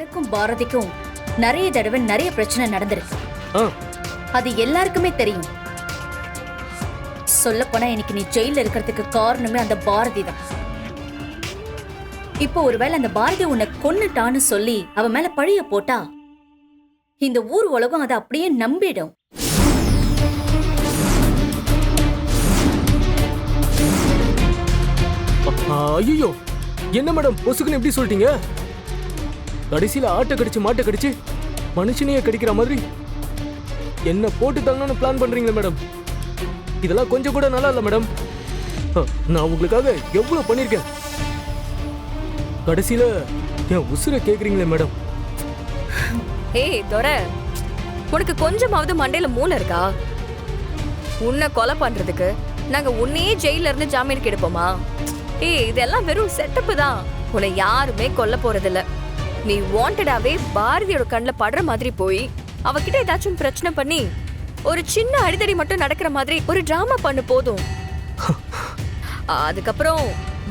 உனக்கும் பாரதிக்கும் நிறைய தடவை நிறைய பிரச்சனை நடந்திருக்கு. ஆ, அது எல்லாருக்குமே தெரியும். சொல்லப்போனா இன்னைக்கு நீ ஜெயில இருக்கிறதுக்கு காரணமே அந்த பாரதி தான். இப்போ ஒருவேளை அந்த பாரதி உன்னை கொன்னுட்டான்னு சொல்லி அவ மேல பழிய போட்டா இந்த ஊர் உலகம் அதை அப்படியே நம்பிடும். ஐயோ, என்ன மேடம் பொசுக்குன்னு எப்படி சொல்லிட்டீங்க? கடைசியில ஆட்டை கடிச்சு மாட்டை கடிச்சு மனுஷனையே கடிக்கிற மாதிரி என்ன போட்டு தள்ளணும்னு பிளான் பண்றீங்களா மேடம்? இதெல்லாம் கொஞ்சம் கூட நல்லா இல்ல மேடம். நான் உங்களுக்காக எவ்வளவு பண்ணிருக்கேன். கடைசியில என் உசுரை கேக்குறீங்களே மேடம். ஏய் துரை, உனக்கு கொஞ்சமாவது மண்டையில மூளை இருக்கா? உன்னை கொலை பண்றதுக்கு நாங்க உன்னையே ஜெயில இருந்து ஜாமீனுக்கு எடுப்போமா? ஏய், இதெல்லாம் வெறும் செட்டப்பு தான். உன்னை யாருமே கொல்ல போறதில்ல. நீ வாண்டடாவே பாரதியோட கண்ணுல படுற மாதிரி போய் அவகிட்ட ஏதாச்சும் பிரச்சனை பண்ணி ஒரு சின்ன அடிதடி மட்டும் நடக்கிற மாதிரி ஒரு டிராமா பண்ணு போதும். அதுக்கப்புறம்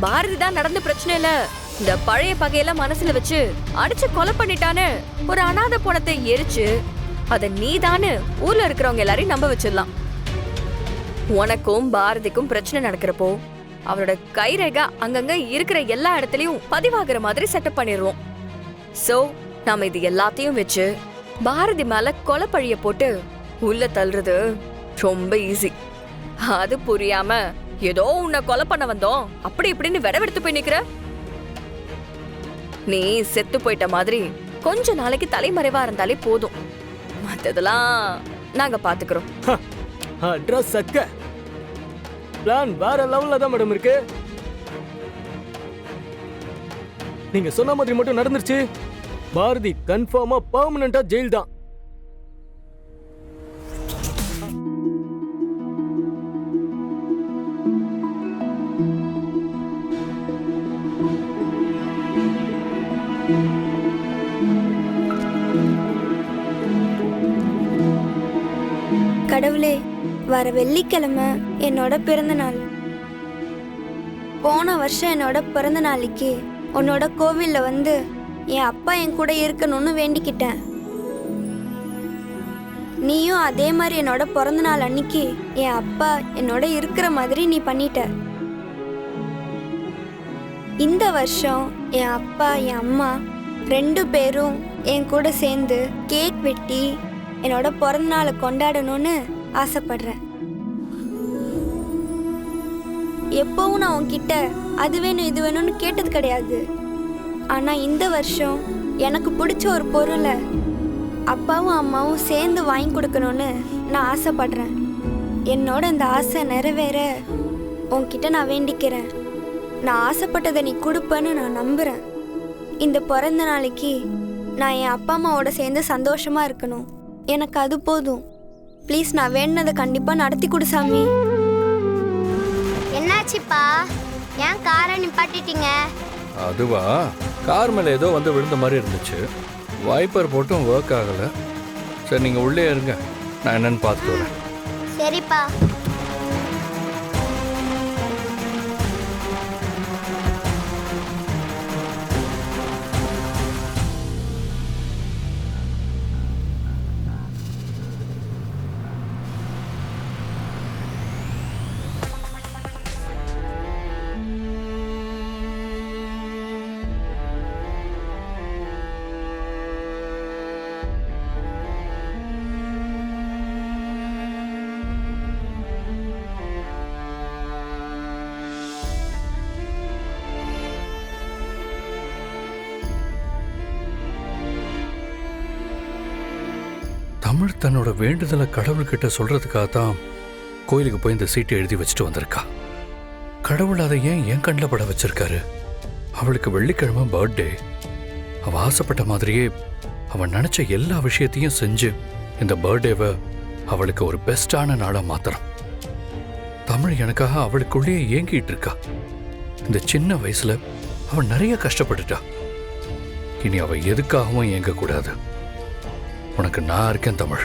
பாரதி தான் நடந்த பிரச்சனை இல்ல, இந்த பழைய பகையெல்லாம் மனசுல வச்சு அடிச்சு கொலை பண்ணிட்டான்னு ஒரு அனாதை பணத்தை எரிச்சு அத நீதான்னு ஊர்ல இருக்கிறவங்க எல்லாரையும் நம்ப வச்சிடலாம். உனக்கும் பாரதிக்கும் பிரச்சனை நடக்கிறப்போ அவரோட கைரேகா அங்கங்க இருக்கிற எல்லா இடத்துலயும் பதிவாகிற மாதிரி செட்டப் பண்ணிடுவோம். சோ நாம இது எல்லாத்தையும் வச்சு பாரதி மேல கொலை பழிய போட்டு உள்ள தள்ளுறது ரொம்ப ஈஸி. அது புரியாம ஏதோ உன்னை கொலை பண்ண வந்தோம் அப்படி இப்படின்னு விடவெடுத்து போய் நிக்கிற. நீ செத்து போயிட்ட மாதிரி கொஞ்ச நாளைக்கு தலைமறைவா இருந்தாலே போதும். மத்ததெல்லாம் நாங்க பாத்துக்கிறோம். அட்ரஸ் சக்க பிளான் வேற லெவல்ல தான் மேடம் இருக்கு. நீங்க சொன்ன மாதிரி மட்டும் நடந்துருச்சு, பாரதி கன்ஃபார்மா பெர்மனண்டா ஜெயில் தான். கடவுளே, வர வெள்ளிக்கிழமை என்னோட பிறந்த நாள். போன வருஷம் என்னோட பிறந்த நாளைக்கு உன்னோட கோவில்ல வந்து என் அப்பா என் கூட இருக்கணும்னு வேண்டிக்கிட்டேன். நீயும் அதே மாதிரி என்னோட பிறந்த நாள் அன்னைக்கு என் அப்பா என்னோட இருக்கிற மாதிரி நீ பண்ணிட்ட. இந்த வருஷம் என் அப்பா என் அம்மா 2 பேரும் என் கூட சேர்ந்து கேக் வெட்டி என்னோட பிறந்த நாளை கொண்டாடணும்னு ஆசைப்படுறேன். எப்பவும் நான் உன்கிட்ட அது வேணும் இது வேணும்னு கேட்டது கிடையாது. ஆனா இந்த வருஷம் எனக்கு பிடிச்ச ஒரு பொருளை அப்பாவும் அம்மாவும் சேர்ந்து வாங்கி கொடுக்கணும்னு நான் ஆசைப்படுறேன். என்னோட இந்த ஆசை நிறைவேற உன்கிட்ட நான் வேண்டிக்கிறேன். நான் ஆசைப்பட்டதை நீ கொடுப்பேன்னு நான் நம்புறேன். இந்த பிறந்த நாளைக்கு நான் என் அப்பா அம்மாவோட சேர்ந்து சந்தோஷமா இருக்கணும். எனக்கு அது போதும். ப்ளீஸ், நான் வேணுனதை கண்டிப்பா நடத்தி கொடு சாமி. என்னாச்சுப்பா, ஏன் காரை நிப்பாட்டிட்டீங்க? அதுவா, கார் மேலே ஏதோ வந்து விழுந்த மாதிரி இருந்துச்சு. வைப்பர் போட்டும் ஒர்க் ஆகலை. சரி, நீங்கள் உள்ளே இருங்க, நான் என்னன்னு பார்த்துட்டு வரேன். சரிப்பா. தமிழ் தன்னோட வேண்டுதலை கடவுள்கிட்ட சொல்றதுக்காக தான் கோயிலுக்கு போய் இந்த சீட்டை எழுதி வச்சுட்டு வந்திருக்கா. கடவுள் அதை ஏன் என் கண்ணில் பட வச்சிருக்காரு? அவளுக்கு வெள்ளிக்கிழமை பர்த்டே. அவள் ஆசைப்பட்ட மாதிரியே அவன் நினைச்ச எல்லா விஷயத்தையும் செஞ்சு இந்த பர்த்டேவை அவளுக்கு ஒரு பெஸ்டான நாளா மாத்தறான். தமிழ் எனக்காக அவளுக்குள்ளேயே ஏங்கிட்டு இருக்கா. இந்த சின்ன வயசுல அவன் நிறைய கஷ்டப்பட்டுட்டா. இனி அவ எதுக்காகவும் ஏங்க கூடாது. உனக்கு நான் இருக்கேன் தமிழ்.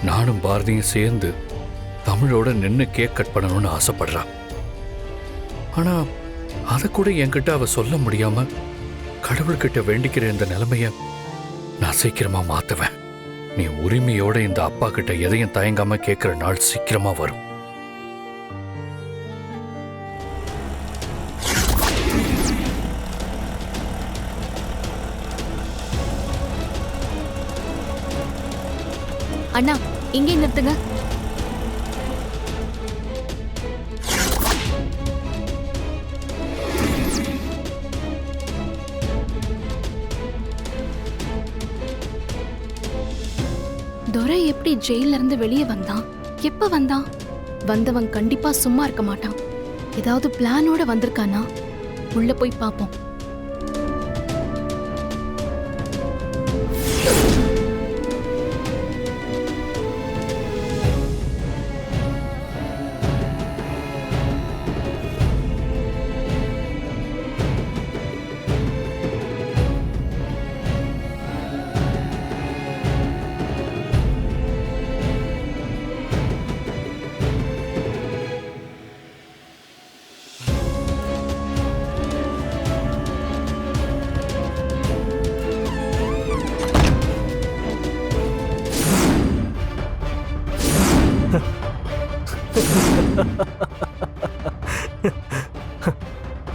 நானும் பாரதியும் சேர்ந்து தமிழோட நின்று கேக் கட் பண்ணணும்னு ஆசைப்படுறான். ஆனா அதை கூட என்கிட்ட அவ சொல்ல முடியாம கடவுள்கிட்ட வேண்டிக்கிற இந்த நிலைமைய நான் சீக்கிரமா மாத்துவேன். நீ உரிமையோட இந்த அப்பா கிட்ட எதையும் தயங்காம கேட்கிற நாள் சீக்கிரமா வரும். அண்ணா இங்கே நிறுத்துங்க. துரை எப்படி ஜெயில இருந்து வெளியே வந்தான்? எப்ப வந்தான்? வந்தவன் கண்டிப்பா சும்மா இருக்க மாட்டான். ஏதாவது பிளானோட வந்திருக்கானா? உள்ள போய் பாப்போம்.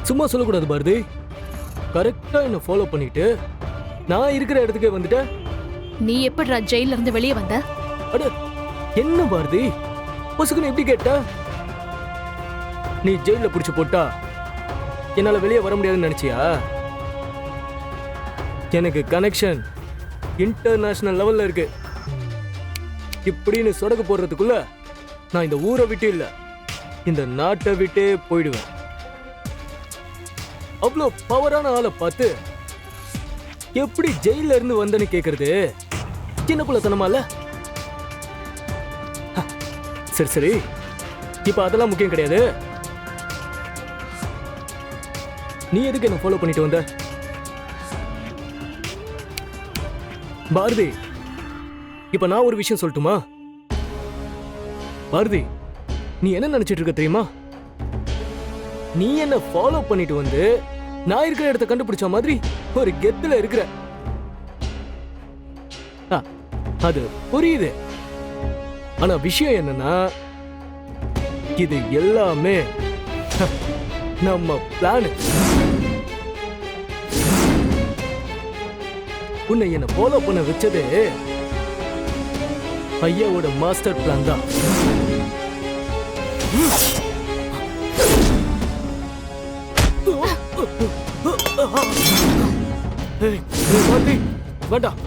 சும்மா சொல்லக்கூடாது பாரதி. கரெக்டா என்ன ஃபாலோ பண்ணிட்டு நான் இருக்கிற இடத்துக்கே வந்துட்டேன். நீ எப்படிடா ஜெயில இருந்து வெளியே வந்த? அட என்ன பாரதி, பொசுக்குன்னு எப்படி கேட்ட? நீ ஜெயில புடிச்சு போட்டா என்னால வெளியே வர முடியாதுன்னு நினைச்சியா? எனக்கு கனெக்ஷன் இன்டர்நேஷனல் லெவல்ல இருக்கு. இப்படின்னு சொடக்கு போடுறதுக்குள்ள நான் இந்த ஊரை விட்டு இல்ல, இந்த நாட்டை விட்டே போயிடுவேன். அவ்வளோ பவரான ஆளை பார்த்து எப்படி ஜெயில இருந்து வந்தேன்னு கேக்குறது சின்ன பிள்ளைத்தனமா இல்ல? சரி சரி, இப்ப அதெல்லாம் முக்கியம் கிடையாது. நீ எதுக்கு என்ன ஃபாலோ பண்ணிட்டு வந்த? பாரதி, இப்ப நான் ஒரு விஷயம் சொல்லட்டுமா? பாரதி, நீ என்ன நினைச்சிட்டு இருக்க தெரியுமா? நீ என்ன ஃபாலோ பண்ணிட்டு வந்து நான் இருக்கிற இடத்தை கண்டுபிடிச்ச மாதிரி ஒரு கெத்துல இருக்கிற. அது புரியுது. ஆனா விஷயம் என்னன்னா, இது எல்லாமே நம்ம பிளான். உன்னை என்ன ஃபாலோ பண்ண வச்சது ஐயாவோட மாஸ்டர் பிளான் தான். வேண்டாம்.